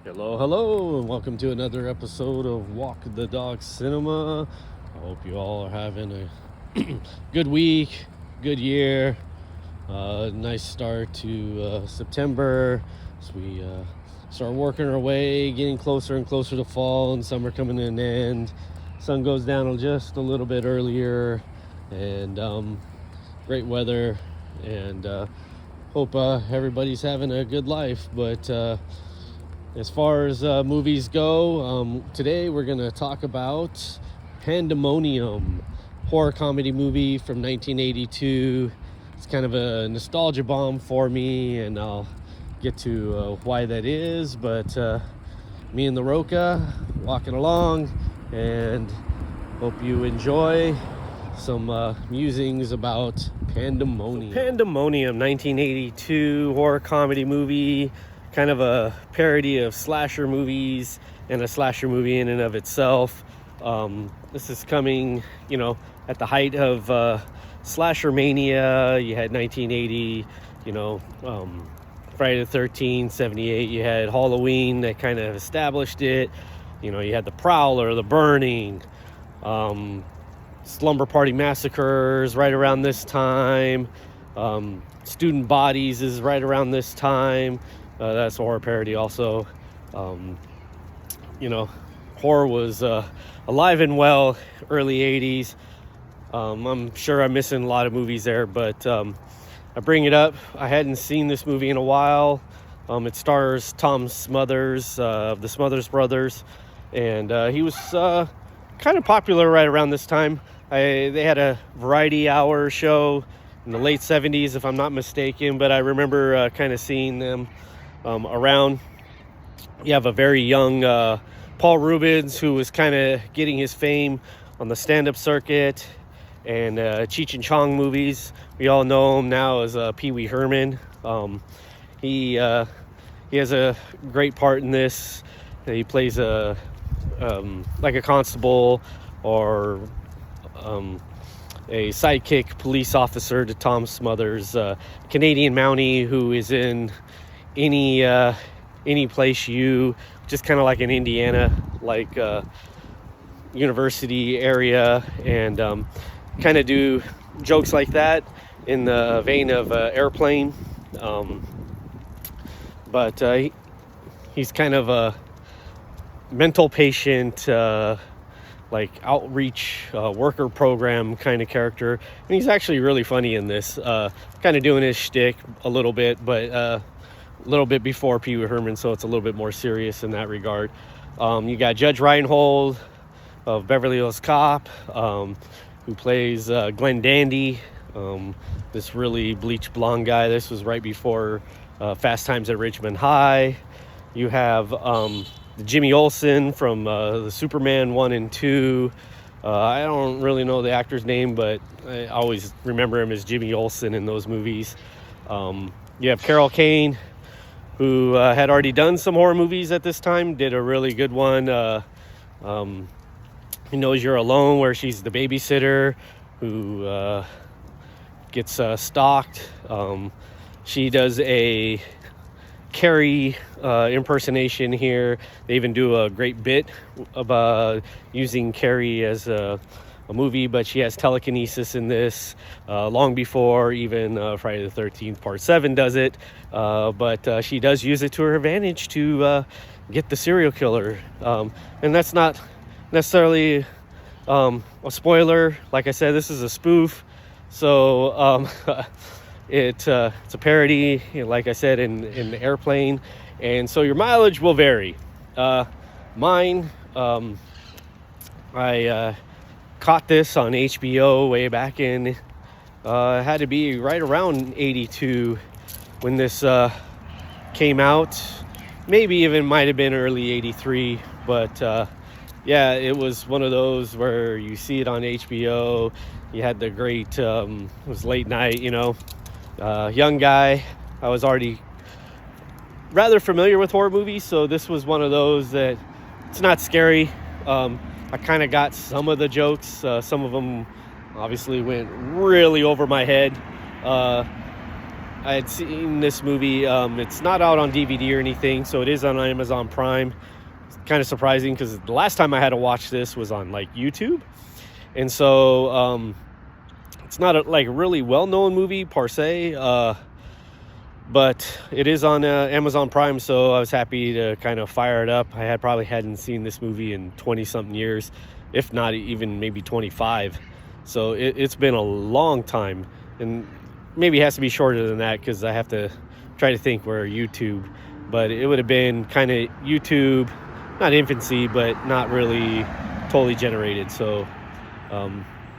Hello, and welcome to another episode of Walk the Dog Cinema. I hope you all are having a good week, good year, nice start to September. So we start working our way, getting closer and closer to fall, and summer coming to an end. Sun goes down just a little bit earlier, and great weather, and hope everybody's having a good life. But as far as movies go, today we're going to talk about Pandemonium, horror comedy movie from 1982. It's kind of a nostalgia bomb for me, and I'll get to why that is. But me and the Roca walking along, and hope you enjoy some musings about Pandemonium. So Pandemonium, 1982 horror comedy movie. Kind of a parody of slasher movies and a slasher movie in and of itself. This is coming, at the height of slasher mania. You had 1980, Friday the 13th, 78. You had Halloween that kind of established it. You had the Prowler, the Burning, Slumber Party Massacres right around this time. Student Bodies is right around this time. That's a horror parody also. Horror was alive and well early 80s. I'm sure I'm missing a lot of movies there, but I bring it up. I hadn't seen this movie in a while. It stars Tom Smothers of the Smothers Brothers, and he was kind of popular right around this time. They had a variety hour show in the late 70s, if I'm not mistaken, but I remember kind of seeing them around. You have a very young Paul Reubens, who was kind of getting his fame on the stand-up circuit and Cheech and Chong movies. We all know him now as Pee Wee Herman. He has a great part in this. He plays like a constable or a sidekick police officer to Tom Smothers, Canadian Mountie, who is in any place just kind of like an Indiana university area, and kind of do jokes like that in the vein of Airplane, but he's kind of a mental patient, outreach worker program kind of character, and he's actually really funny in this, kind of doing his shtick a little bit, but a little bit before Pee Wee Herman, so it's a little bit more serious in that regard. You got Judge Reinhold of Beverly Hills Cop, who plays Glenn Dandy, this really bleached blonde guy. This was right before Fast Times at Ridgemont High. You have Jimmy Olsen from the Superman 1 and 2. I don't really know the actor's name, but I always remember him as Jimmy Olsen in those movies. You have Carol Kane, who had already done some horror movies at this time, did a really good one, He Knows You're Alone, where she's the babysitter who gets stalked. She does a Carrie impersonation here. They even do a great bit about using Carrie as a movie, but she has telekinesis in this long before even Friday the 13th Part 7 does it, but she does use it to her advantage to get the serial killer, and that's not necessarily a spoiler. Like I said, this is a spoof, so it's a parody, like I said, in Airplane, and so your mileage will vary. Mine, I caught this on HBO way back in, it had to be right around 82 when this came out. Maybe even might have been early 83, but yeah, it was one of those where you see it on HBO. You had the great, it was late night, young guy. I was already rather familiar with horror movies, so this was one of those that it's not scary. I kind of got some of the jokes. Some of them obviously went really over my head. I had seen this movie. It's not out on DVD or anything, so it is on Amazon Prime. It's kind of surprising because the last time I had to watch this was on like YouTube, and so it's not a like really well-known movie per se, but it is on Amazon Prime, so I was happy to kind of fire it up. I probably hadn't seen this movie in 20-something years, if not even maybe 25. So it's been a long time, and maybe it has to be shorter than that because I have to try to think where YouTube, but it would have been kind of YouTube, not infancy, but not really totally generated. So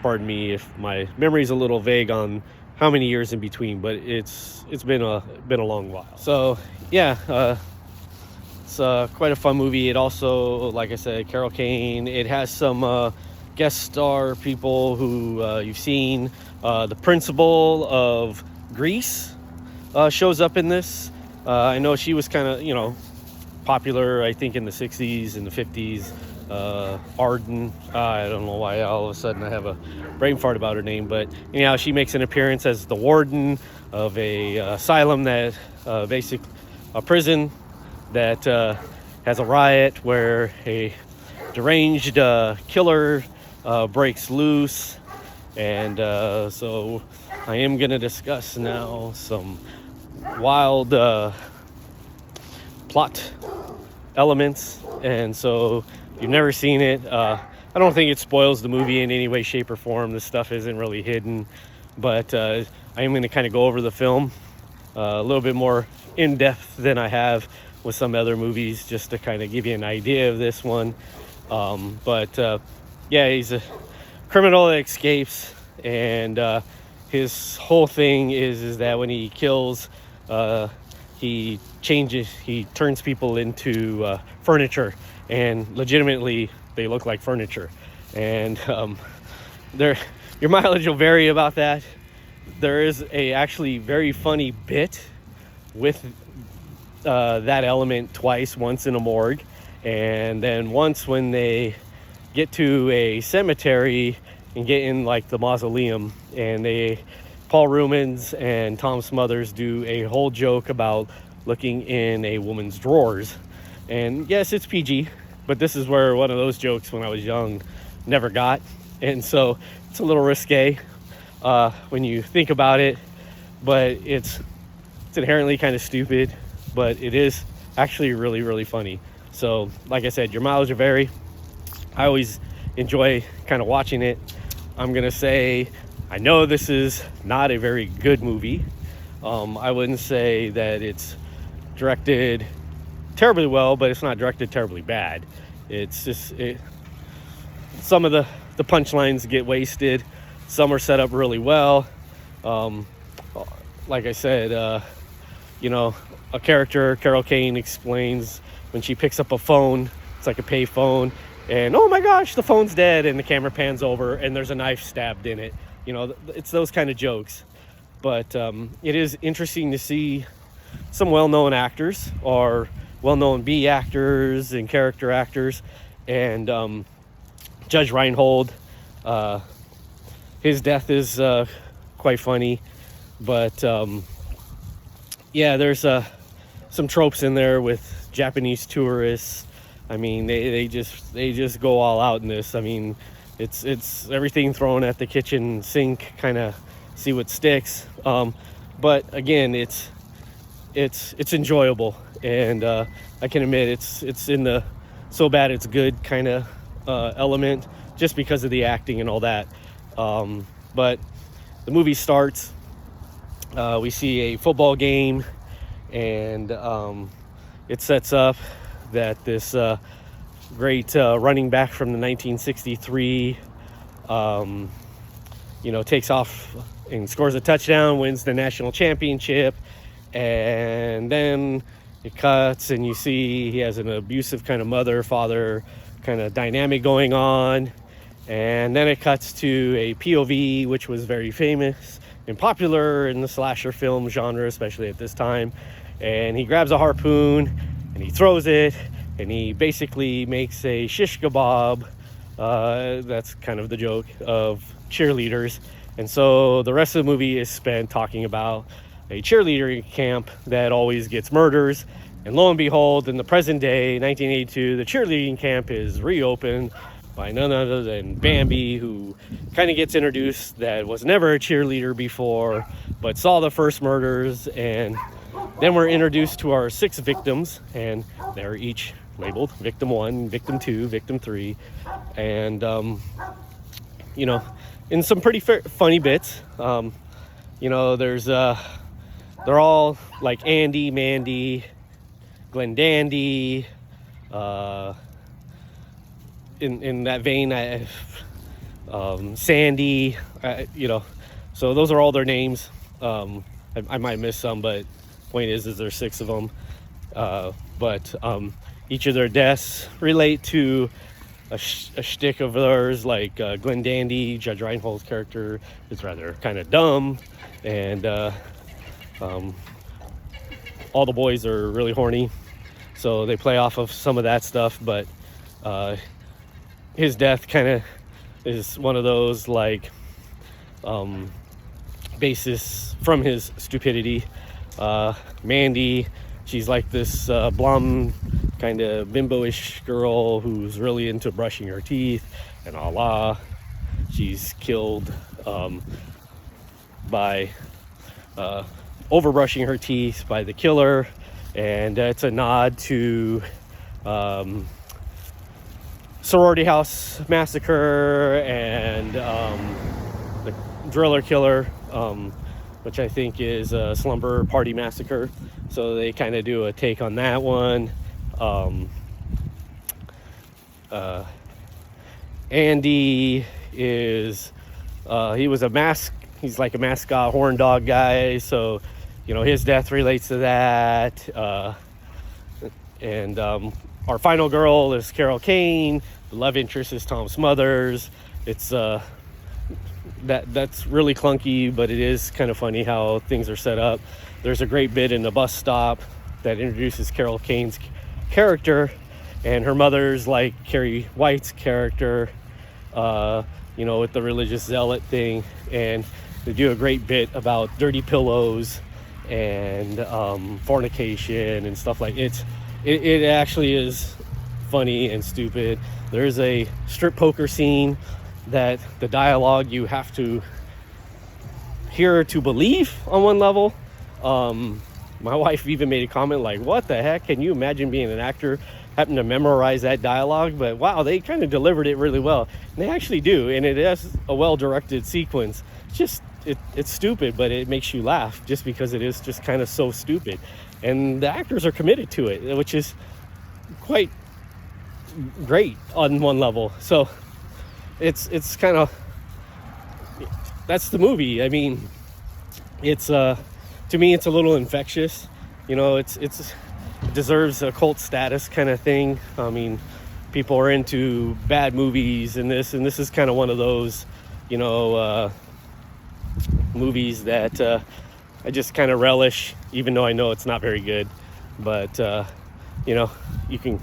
pardon me if my memory's a little vague on how many years in between, but it's been a long while. So yeah, it's quite a fun movie. It also, like I said, Carol Kane. It has some guest star people who you've seen. The principal of Grease shows up in this. I know she was kind of popular, I think, in the 60s and the 50s. Arden, I don't know why all of a sudden I have a brain fart about her name, but anyhow, she makes an appearance as the warden of a asylum that a prison that has a riot where a deranged killer breaks loose, and so I am going to discuss now some wild plot elements, and so if you've never seen it, I don't think it spoils the movie in any way, shape, or form. This stuff isn't really hidden, but I am going to kind of go over the film a little bit more in depth than I have with some other movies, just to kind of give you an idea of this one. Yeah, he's a criminal that escapes, and his whole thing is that when he kills, he turns people into furniture, and legitimately they look like furniture. And your mileage will vary about that. There is a actually very funny bit with that element twice, once in a morgue, and then once when they get to a cemetery and get in like the mausoleum, and Paul Rumens and Tom Smothers do a whole joke about looking in a woman's drawers. And yes, it's PG, but this is where one of those jokes when I was young never got, and so it's a little risque when you think about it, but it's inherently kind of stupid, but it is actually really, really funny. So like I said, your mileage will vary. I always enjoy kind of watching it. I'm gonna say I know this is not a very good movie. I wouldn't say that it's directed terribly well, but it's not directed terribly bad. It's just some of the punchlines get wasted. Some are set up really well. Like I said, a character, Carol Kane, explains when she picks up a phone, it's like a pay phone, and oh my gosh, the phone's dead, and the camera pans over and there's a knife stabbed in it. It's those kind of jokes. But it is interesting to see some well-known actors or well-known B actors and character actors, and Judge Reinhold, his death is quite funny, but yeah, there's some tropes in there with Japanese tourists. I mean, they just go all out in this. I mean, it's everything thrown at the kitchen sink, kind of see what sticks. But again, it's enjoyable, and I can admit it's in the so bad it's good kind of element, just because of the acting and all that. But the movie starts. We see a football game, and it sets up that this great running back from the 1963 takes off and scores a touchdown, wins the national championship, and then it cuts and you see he has an abusive kind of mother-father kind of dynamic going on, and then it cuts to a POV, which was very famous and popular in the slasher film genre, especially at this time, and he grabs a harpoon and he throws it, and he basically makes a shish kebab, that's kind of the joke, of cheerleaders. And so the rest of the movie is spent talking about a cheerleader camp that always gets murders. And lo and behold, in the present day, 1982, the cheerleading camp is reopened by none other than Bambi, who kind of gets introduced, that was never a cheerleader before, but saw the first murders. And then we're introduced to our 6 victims, and they're each labeled victim 1, victim 2, victim 3. And, you know, in some pretty funny bits, you know, there's, they're all like Andy, Mandy, Glenn Dandy, in that vein, Sandy, you know, so those are all their names. I might miss some, but point is there's 6 of them. But each of their deaths relate to a shtick of theirs. Like Glenn Dandy, Judge Reinhold's character, is rather kind of dumb, and all the boys are really horny, so they play off of some of that stuff. But his death kind of is one of those like basis from his stupidity. Mandy, she's like this blonde kind of bimbo-ish girl who's really into brushing her teeth, and she's killed by overbrushing her teeth by the killer. And it's a nod to Sorority House Massacre and the Driller Killer, which I think is a Slumber Party Massacre. So they kind of do a take on that one. Andy is he's like a mascot horn dog guy, so you know his death relates to that. And our final girl is Carol Kane. The love interest is Tom Smothers. It's that's really clunky, but it is kind of funny how things are set up. There's a great bit in the bus stop that introduces Carol Kane's character, and her mother's like Carrie White's character, you know, with the religious zealot thing. And they do a great bit about dirty pillows and fornication and stuff like it. It actually is funny and stupid. There's a strip poker scene that the dialogue you have to hear to believe on one level. My wife even made a comment like, what the heck, can you imagine being an actor having to memorize that dialogue? But wow, they kind of delivered it really well, and they actually do, and it has a well-directed sequence. It's stupid, but it makes you laugh just because it is just kind of so stupid, and the actors are committed to it, which is quite great on one level. So it's kind of, that's the movie. I mean, it's to me it's a little infectious, you know. It deserves a cult status kind of thing. I mean, people are into bad movies, and this is kind of one of those, you know, movies that I just kind of relish, even though I know it's not very good. But you know, you can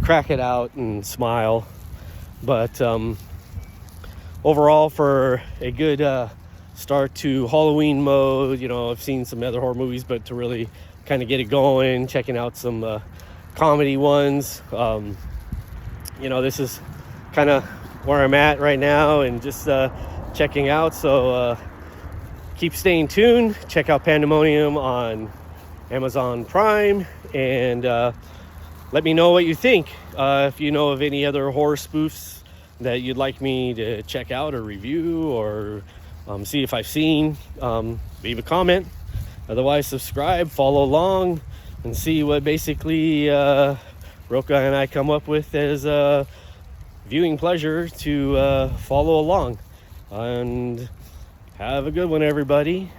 crack it out and smile. But overall, for a good start to Halloween mode, you know, I've seen some other horror movies, but to really kind of get it going, checking out some comedy ones, you know, this is kind of where I'm at right now, and just checking out. So keep staying tuned. Check out Pandemonium on Amazon Prime, and let me know what you think. If you know of any other horror spoofs that you'd like me to check out or review, or see if I've seen, leave a comment. Otherwise, subscribe, follow along, and see what basically Roka and I come up with as a viewing pleasure to follow along. And have a good one, everybody.